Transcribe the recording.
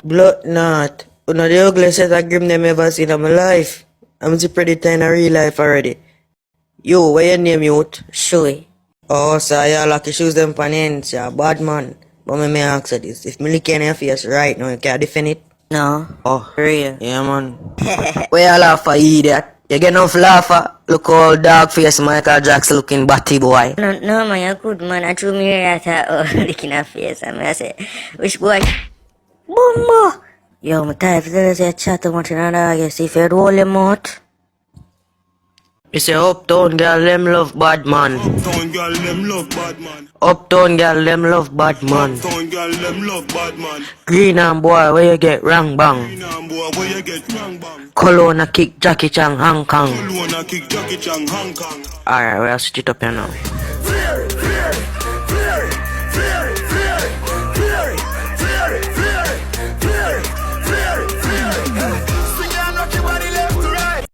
Blood not. One of the ugliest set of grim them ever seen in my life. I'm the predator in a real life already. Yo, where your name, youth? Shui. Oh, so you lucky shoes them pan ends, you're a bad man. But me ask you this. If me lick in your face right now, you can't defend it? No. Oh, Real. yeah, man. Where you laugh for, idiot? You get enough laugher? Look all dog face Michael Jackson looking batty boy. No, man, you're good, man. I threw me right at licking her face. And I say, which boy? Bumbo! Yo, my type to say chat too much in a dog. You see if you roll your mouth. You say uptown girl them love bad man. Uptown girl them love bad man. Uptown girl them love bad man. Uptown girl them love bad man. Green and boy where you get rang bang. Now boy where you get wrong bang. Cologne a kick Jackie Chan Hong Kong. You wanna kick Jackie Chan Hong Kong. Alright, we'll switch it up here now. Fear.